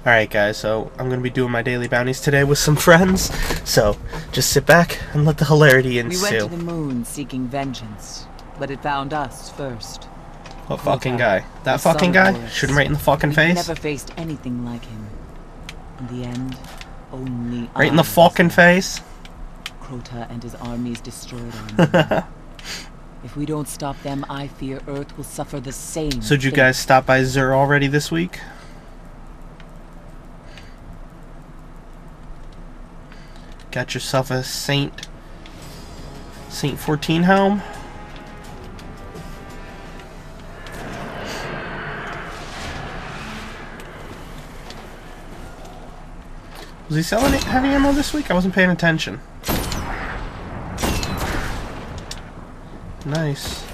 Alright guys, so I'm going to be doing my daily bounties today with some friends, so just sit back and let the hilarity ensue. We went to the moon seeking vengeance, but it found us first. What fucking guy? That fucking guy? Shoot him right in the fucking face? Never faced anything like him. In the end, only right in the fucking face? Crota and his armies destroyed our moon. If we don't stop them, I fear Earth will suffer the same. So did you guys stop by Zur already this week? Got yourself a Saint 14 helm? Was he selling heavy ammo this week? I wasn't paying attention. Nice.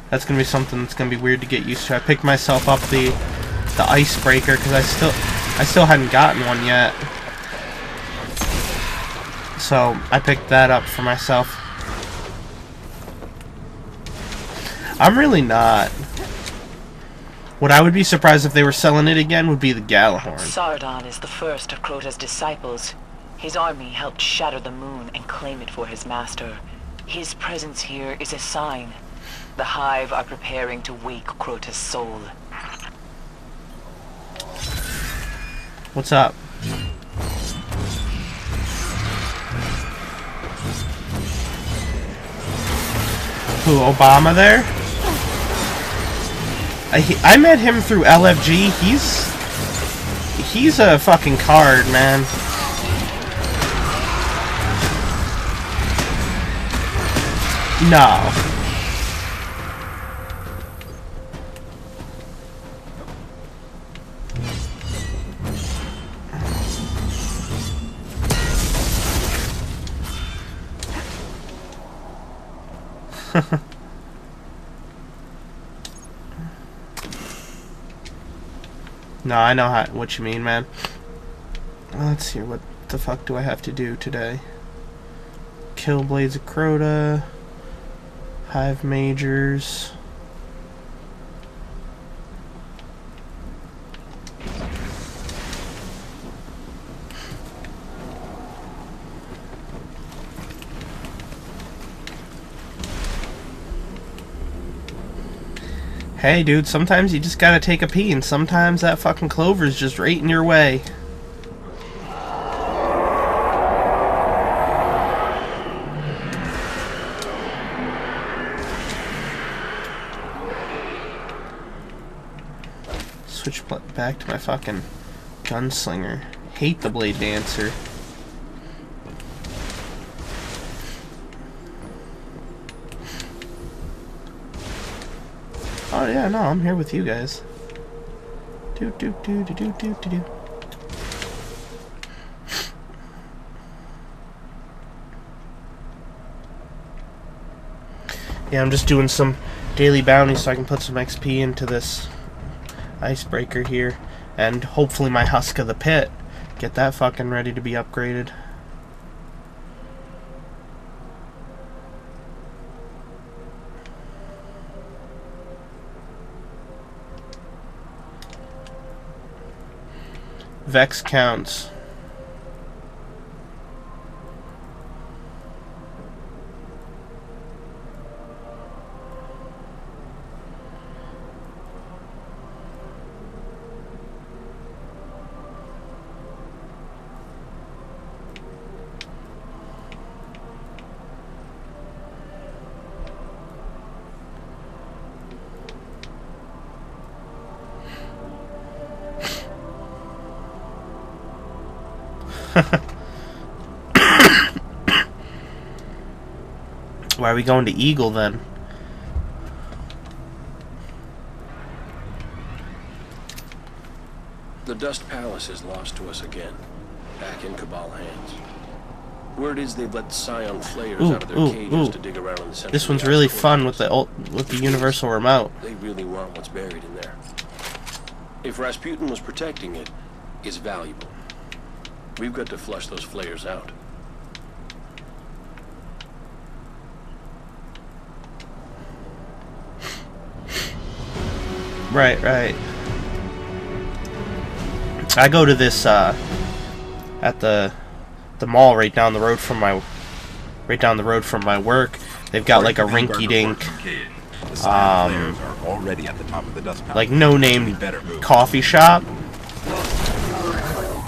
That's gonna be something that's gonna be weird to get used to. I picked myself up the icebreaker because I still hadn't gotten one yet. So I picked that up for myself. I'm really not. What I would be surprised if they were selling it again would be the Galahorn. Sardan is the first of Crota's disciples. His army helped shatter the moon and claim it for his master. His presence here is a sign. The Hive are preparing to wake Crota's soul. What's up? Who, Obama there? I met him through LFG. He's a fucking card, man. No. No, I know what you mean, man. Let's see, what the fuck do I have to do today? Kill Blades of Crota. Hive Majors. Hey dude, sometimes you just gotta take a pee, and sometimes that fucking clover's just right in your way. Switch back to my fucking gunslinger. Hate the Blade Dancer. Oh yeah, no, I'm here with you guys. Do. Yeah, I'm just doing some daily bounties so I can put some XP into this icebreaker here, and hopefully my Husk of the Pit. Get that fucking ready to be upgraded. Vex counts. Why are we going to Eagle then? The Dust Palace is lost to us again, back in Cabal hands. Word is they've let Scion Flayers out of their cages to dig around in the center. This one's really fun with the universal remote. They really want what's buried in there. If Rasputin was protecting it, it's valuable. We've got to flush those Flayers out. Right. I go to this at the mall right down the road from my work. They've got like a rinky-dink like no-name coffee shop.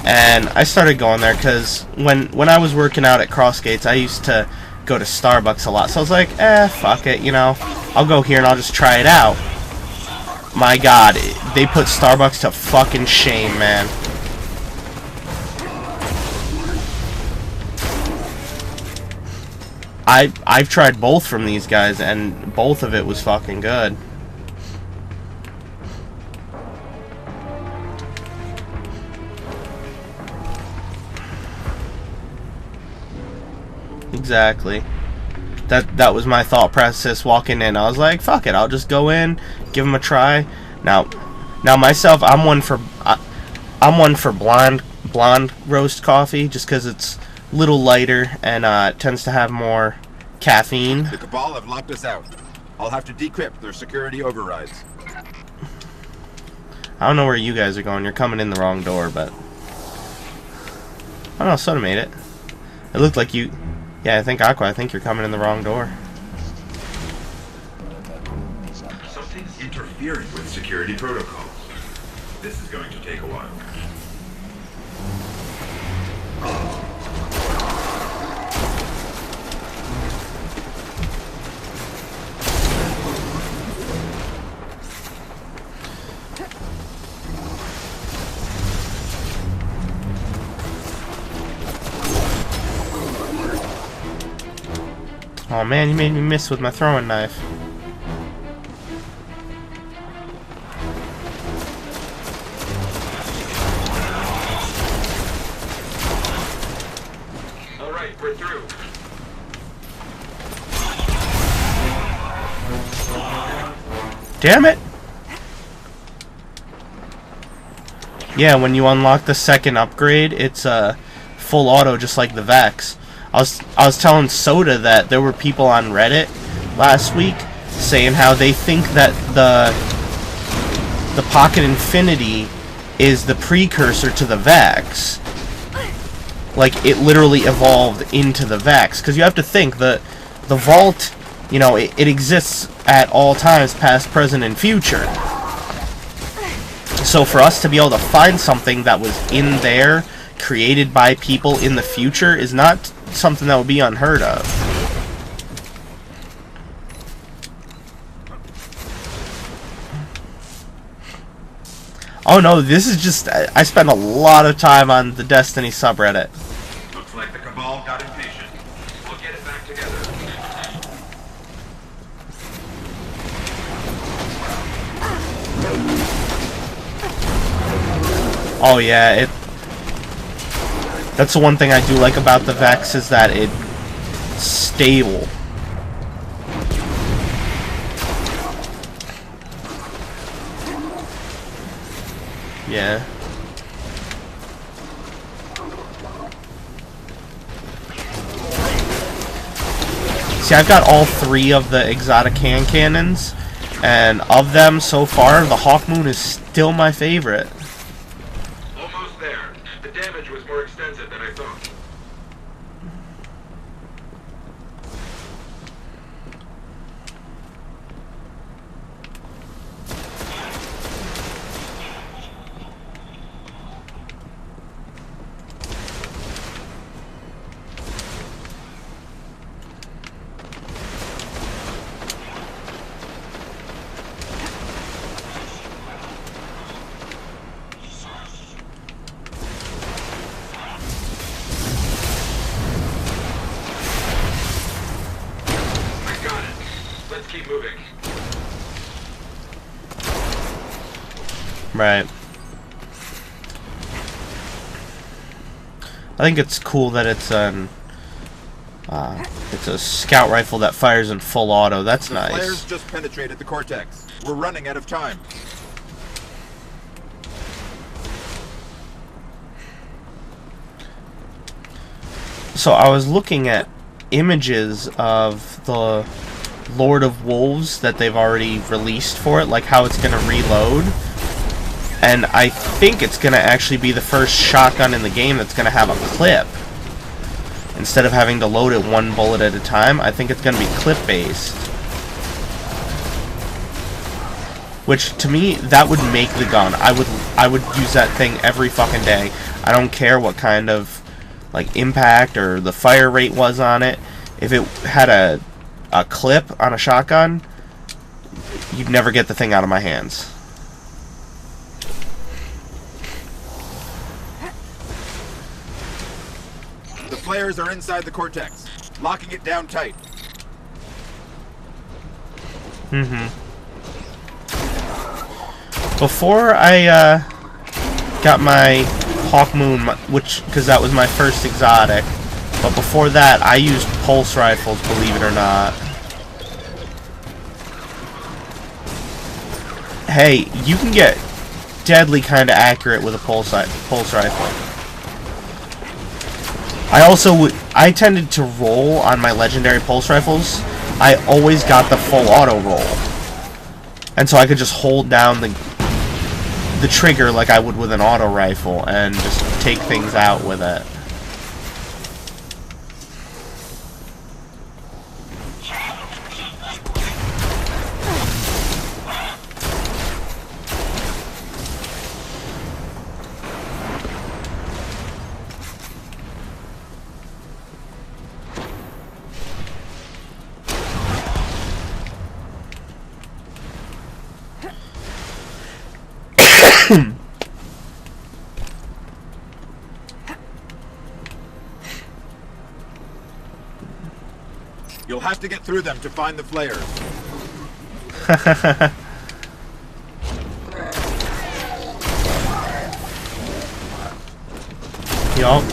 And I started going there because when I was working out at Crossgates, I used to go to Starbucks a lot. So I was like, fuck it, you know. I'll go here and I'll just try it out. My God, they put Starbucks to fucking shame, man. I've tried both from these guys, and both of it was fucking good. Exactly. That was my thought process walking in. I was like, fuck it, I'll just go in, give them a try. Now myself, I'm one for blonde roast coffee, just because it's a little lighter and it tends to have more caffeine. The Cabal have locked us out. I'll have to decrypt their security overrides. I don't know where you guys are going. You're coming in the wrong door, but oh no, Soda made it. It looked like you. Yeah, I think Aqua, I think you're coming in the wrong door. Something's interfering with security protocols. This is going to take a while. Oh man, you made me miss with my throwing knife. Alright, we're through. Damn it! Yeah, when you unlock the second upgrade, it's full auto just like the Vex. I was telling Soda that there were people on Reddit last week saying how they think that the Pocket Infinity is the precursor to the Vex. Like, it literally evolved into the Vex. Because you have to think, the Vault, you know, it exists at all times, past, present, and future. So for us to be able to find something that was in there, created by people in the future, is not something that would be unheard of. Oh no, this is just... I spent a lot of time on the Destiny subreddit. Looks like the Cabal got impatient. We'll get it back together. Oh yeah, that's the one thing I do like about the Vex, is that it's stable. Yeah. See, I've got all 3 of the exotic hand cannons, and of them so far, the Hawk Moon is still my favorite. Almost there. The damage was more extensive than I thought. Keep moving. Right. I think it's cool that it's a scout rifle that fires in full auto. That's nice. The flares just penetrated the cortex. We're running out of time. So I was looking at images of the Lord of Wolves that they've already released for it, like how it's going to reload. And I think it's going to actually be the first shotgun in the game that's going to have a clip. Instead of having to load it one bullet at a time, I think it's going to be clip-based. Which, to me, that would make the gun. I would use that thing every fucking day. I don't care what kind of, like, impact or the fire rate was on it. If it had a clip on a shotgun, you'd never get the thing out of my hands. The flares are inside the cortex, locking it down tight. Before I got my Hawk Moon, because that was my first exotic, but before that I used pulse rifles, believe it or not. Hey, you can get deadly kind of accurate with a pulse rifle. I tended to roll on my legendary pulse rifles. I always got the full auto roll, and so I could just hold down the trigger like I would with an auto rifle and just take things out with it. You'll have to get through them to find the flares. Yup.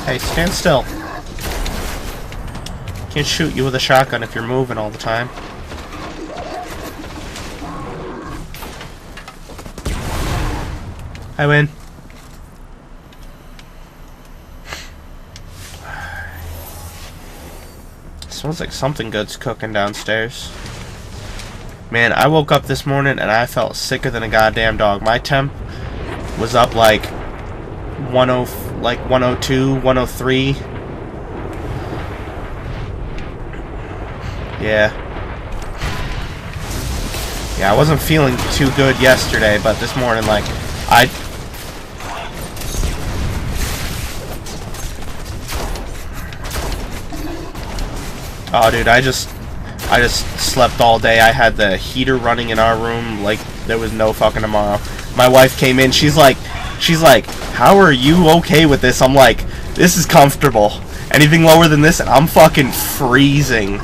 Hey, stand still. Can't shoot you with a shotgun if you're moving all the time. I win. Smells like something good's cooking downstairs. Man, I woke up this morning and I felt sicker than a goddamn dog. My temp was up like 102, 103. Yeah, I wasn't feeling too good yesterday, but this morning, like, oh, dude, I just slept all day. I had the heater running in our room like there was no fucking tomorrow. My wife came in, she's like, how are you okay with this? I'm like, this is comfortable. Anything lower than this and I'm fucking freezing.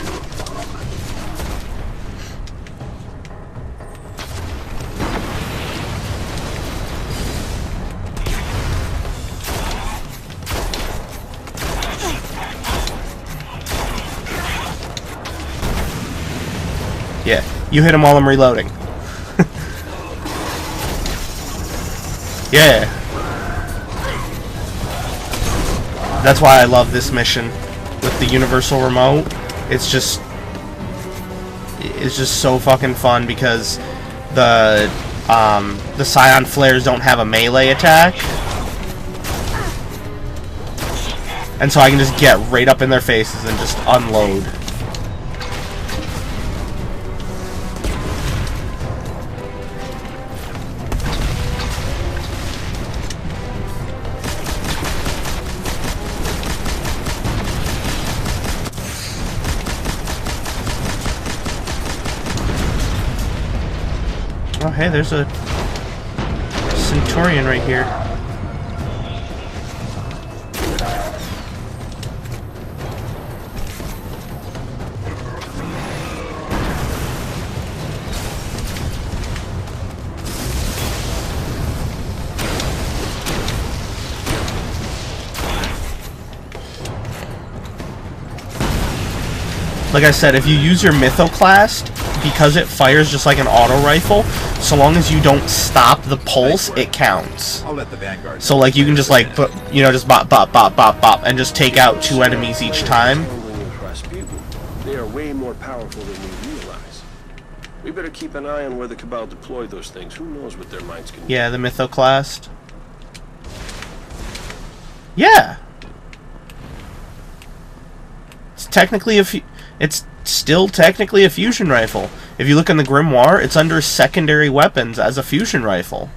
Yeah, you hit him while I'm reloading. Yeah. That's why I love this mission with the universal remote. It's just so fucking fun because the Scion flares don't have a melee attack. And so I can just get right up in their faces and just unload. Oh, hey, there's a Centurion right here. like I said, if you use your Mythoclast, because it fires just like an auto rifle, so long as you don't stop the pulse, it counts. I'll let the Vanguard. So like you can just like put, you know, just bop bop bop bop bop and just take out 2 enemies each time. They are way more powerful than we realize. We better keep an eye on where the Cabal deploy those things. Who knows what their minds can do. Yeah, the Mythoclast. Yeah. It's technically it's still technically a fusion rifle. If you look in the Grimoire, it's under secondary weapons as a fusion rifle.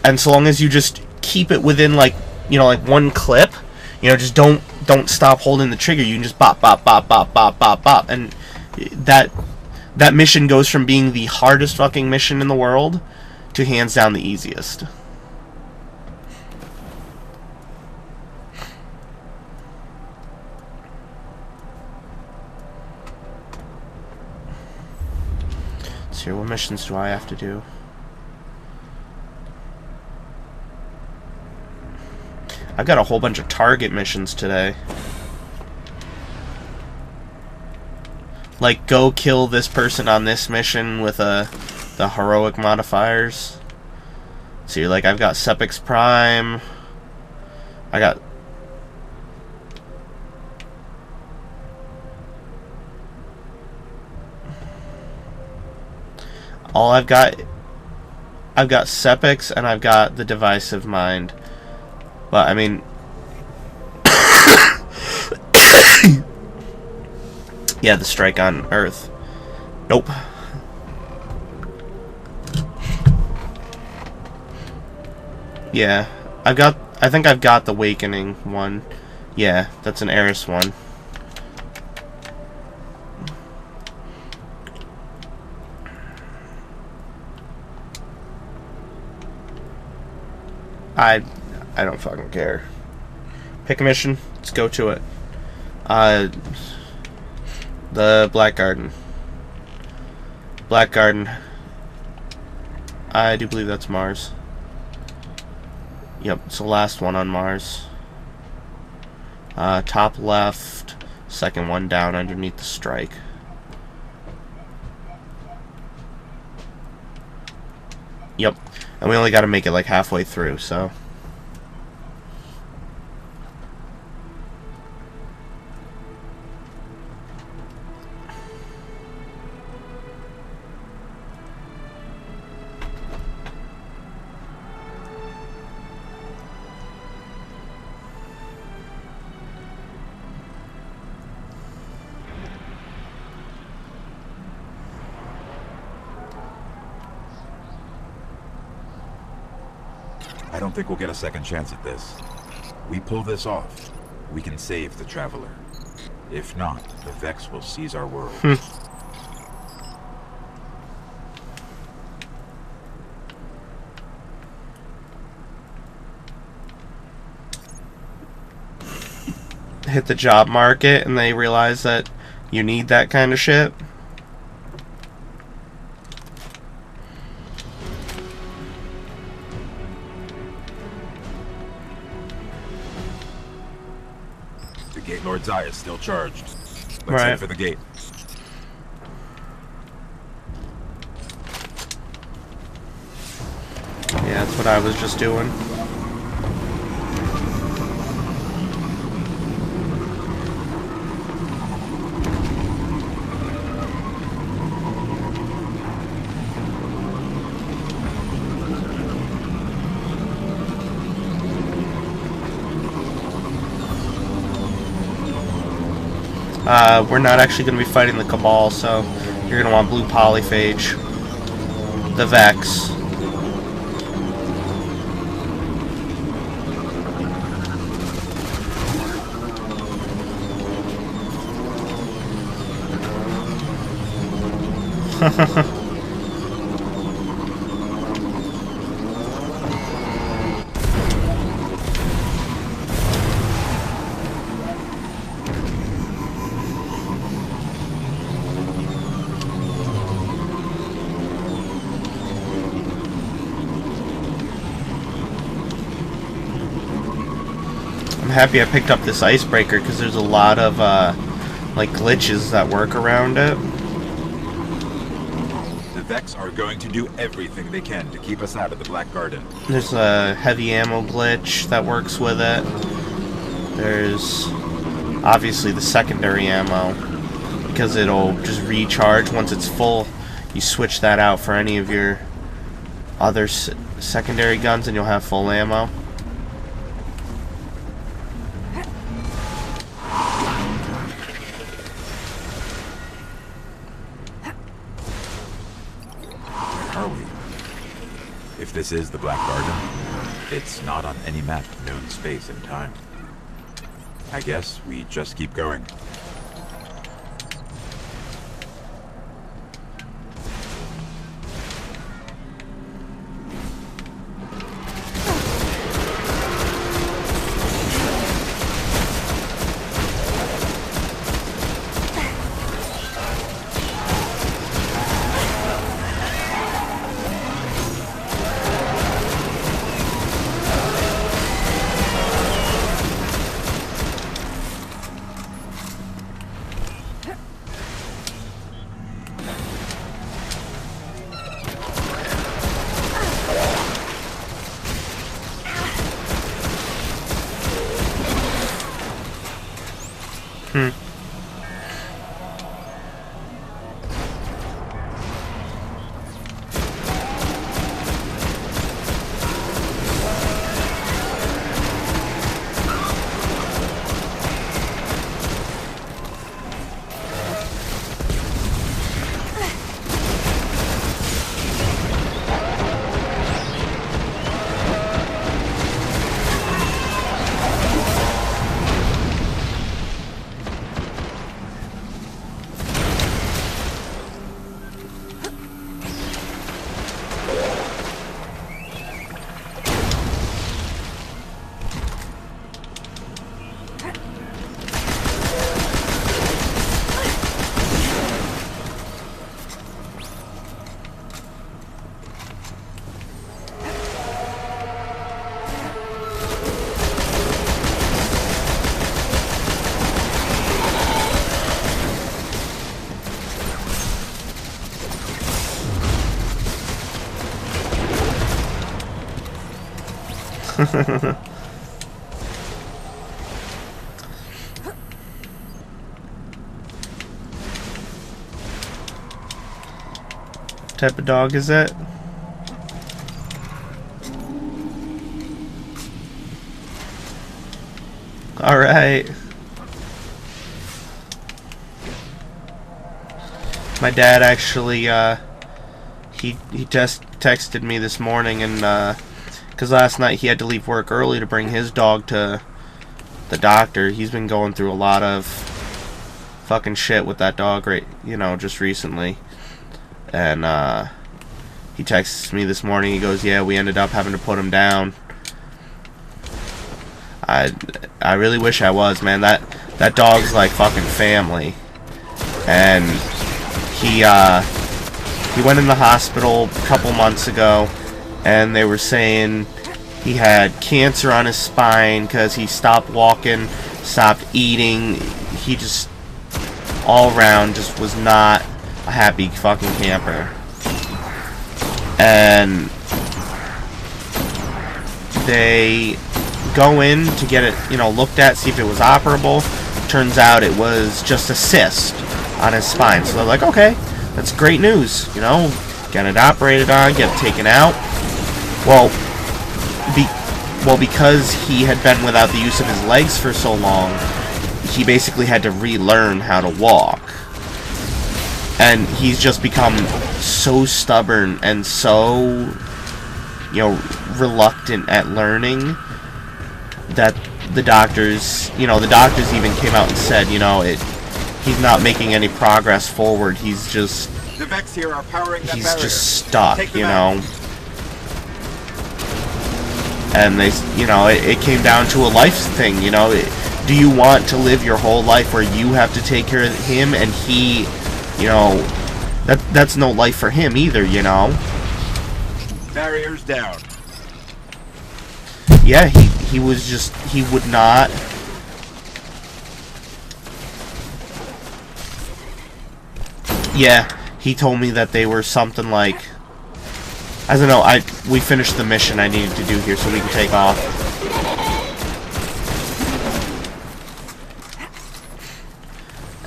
And so long as you just keep it within like, you know, like 1 clip, you know, just don't stop holding the trigger. You can just bop bop bop bop bop bop bop, and that mission goes from being the hardest fucking mission in the world to hands down the easiest. Let's see, what missions do I have to do? I've got a whole bunch of target missions today. Like, go kill this person on this mission with the heroic modifiers. See, like, I've got Sepix Prime. I got... I've got Sepix and I've got the Divisive Mind. But, I mean... yeah, the Strike on Earth. Nope. Yeah. I think I've got the Awakening one. Yeah, that's an Eris one. I don't fucking care. Pick a mission. Let's go to it. The Black Garden. Black Garden. I do believe that's Mars. Yep, it's the last one on Mars. Top left. Second one down underneath the strike. Yep. And we only got to make it like halfway through, so... I don't think we'll get a second chance at this. We pull this off, we can save the Traveler. If not, the Vex will seize our world. Hit the job market and they realize that you need that kind of shit. The Gate Lord's eye is still charged. Let's Right. head for the gate. Yeah, that's what I was just doing. We're not actually going to be fighting the Cabal, so you're going to want blue polyphage. The Vex. I'm happy I picked up this icebreaker because there's a lot of like glitches that work around it. The Vex are going to do everything they can to keep us out of the Black Garden. There's a heavy ammo glitch that works with it. There's obviously the secondary ammo, because it'll just recharge once it's full. You switch that out for any of your other secondary guns and you'll have full ammo. Where are we? If this is the Black Garden, it's not on any map known space and time. I guess we just keep going. Type of dog is it? Alright. My dad actually, he just texted me this morning, and, because last night he had to leave work early to bring his dog to the doctor. He's been going through a lot of fucking shit with that dog, right, you know, just recently. And, he texts me this morning, he goes, yeah, we ended up having to put him down. I really wish I was, man. That dog's like fucking family. And he went in the hospital a couple months ago, and they were saying he had cancer on his spine because he stopped walking, stopped eating. He just, all around, just was not a happy fucking camper. And they go in to get it, you know, looked at, see if it was operable. Turns out it was just a cyst on his spine. So they're like, okay, that's great news, you know, get it operated on, get it taken out. Well, because he had been without the use of his legs for so long, he basically had to relearn how to walk. And he's just become so stubborn and so, you know, reluctant at learning that the doctors even came out and said, you know, he's not making any progress forward. He's just, the Vex here are powering that he's barrier. just stuck, you back. know. And they, you know, it came down to a life thing, you know. Do you want to live your whole life where you have to take care of him and he, you know, that's no life for him either, you know. Barriers down. Yeah, he was just, he would not Yeah, he told me that they were something like, I don't know, we finished the mission I needed to do here so we can take off.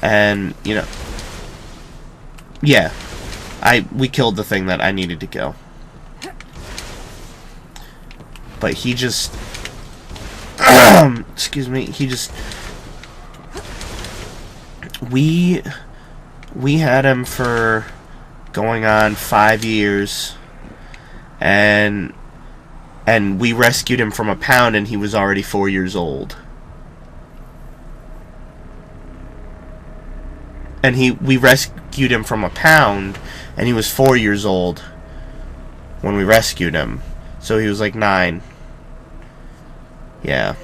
And, you know, yeah, we killed the thing that I needed to kill. But he just, excuse me, he just, we had him for going on 5 years, and we rescued him from a pound, and he was already 4 years old. And we rescued him from a pound, and he was 4 years old when we rescued him. So he was like 9. Yeah.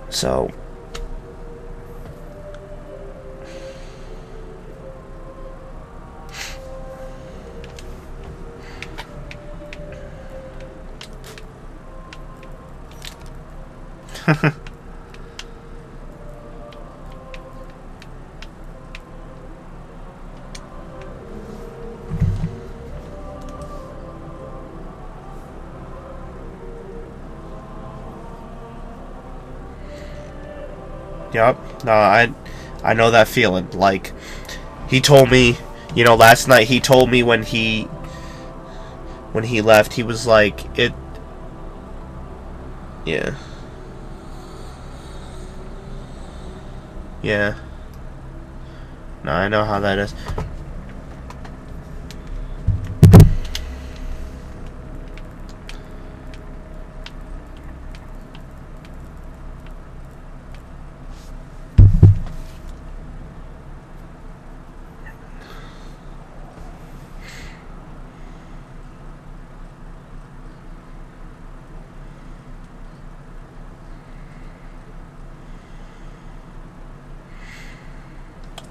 So. Yep. No, I know that feeling. Like, he told me, you know, last night he told me when he left, he was like, yeah. Yeah. No, I know how that is.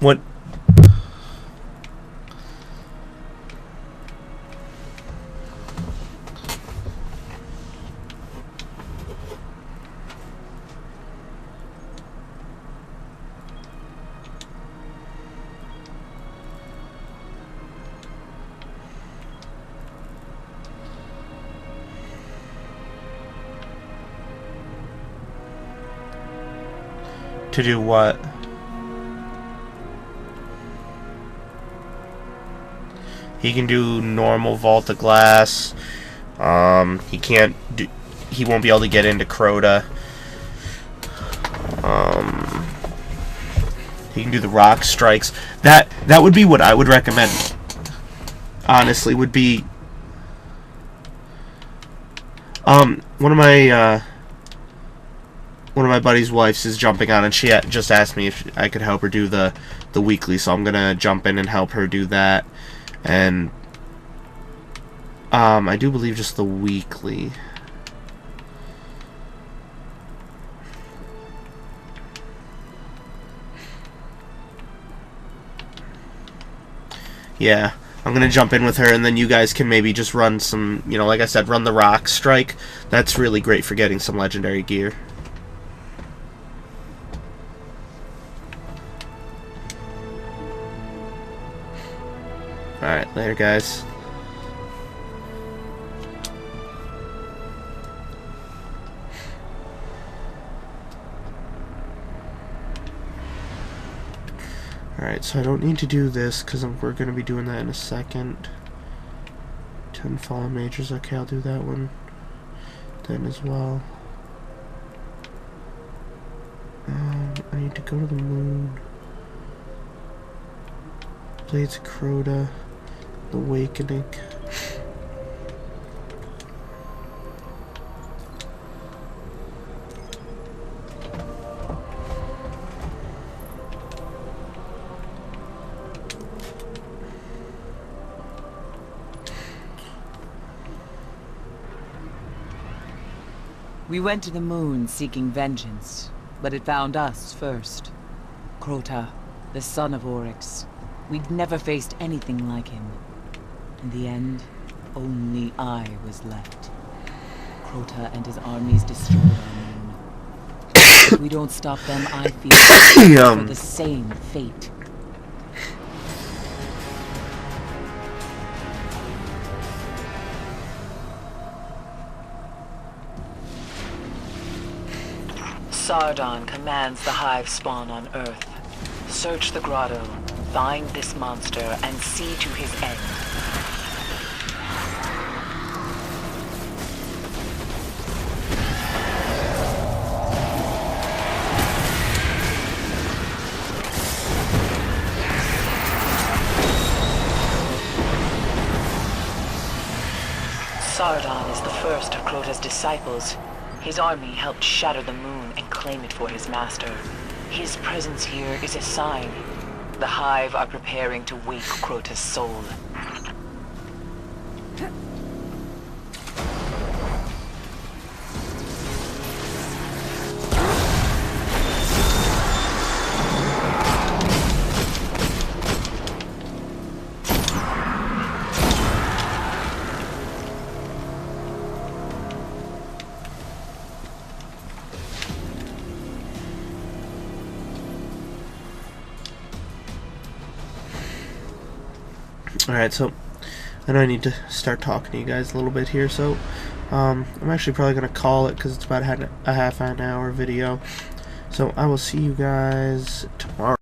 What? To do what? He can do normal vault of glass. He can't do. He won't be able to get into Crota. He can do the rock strikes. That would be what I would recommend. Honestly, would be. One of my buddy's wives is jumping on, and she just asked me if I could help her do the weekly. So I'm gonna jump in and help her do that. And I do believe just the weekly. Yeah, I'm gonna jump in with her, and then you guys can maybe just run some, you know, like I said, run the rock strike. That's really great for getting some legendary gear. Alright, later guys. Alright, so I don't need to do this because we're going to be doing that in a second. 10 fallen majors, okay, I'll do that one then as well. I need to go to the moon. Blades of Crota. Awakening. We went to the moon seeking vengeance, but it found us first. Crota, the son of Oryx. We'd never faced anything like him. In the end, only I was left. Crota and his armies destroyed our moon. If we don't stop them, I fear for the same fate. Sardon commands the hive spawn on Earth. Search the grotto, find this monster, and see to his end. Sardon is the first of Crota's disciples. His army helped shatter the moon and claim it for his master. His presence here is a sign. The hive are preparing to wake Crota's soul. Alright, so I know I need to start talking to you guys a little bit here, so I'm actually probably going to call it because it's about a half an hour video. So I will see you guys tomorrow.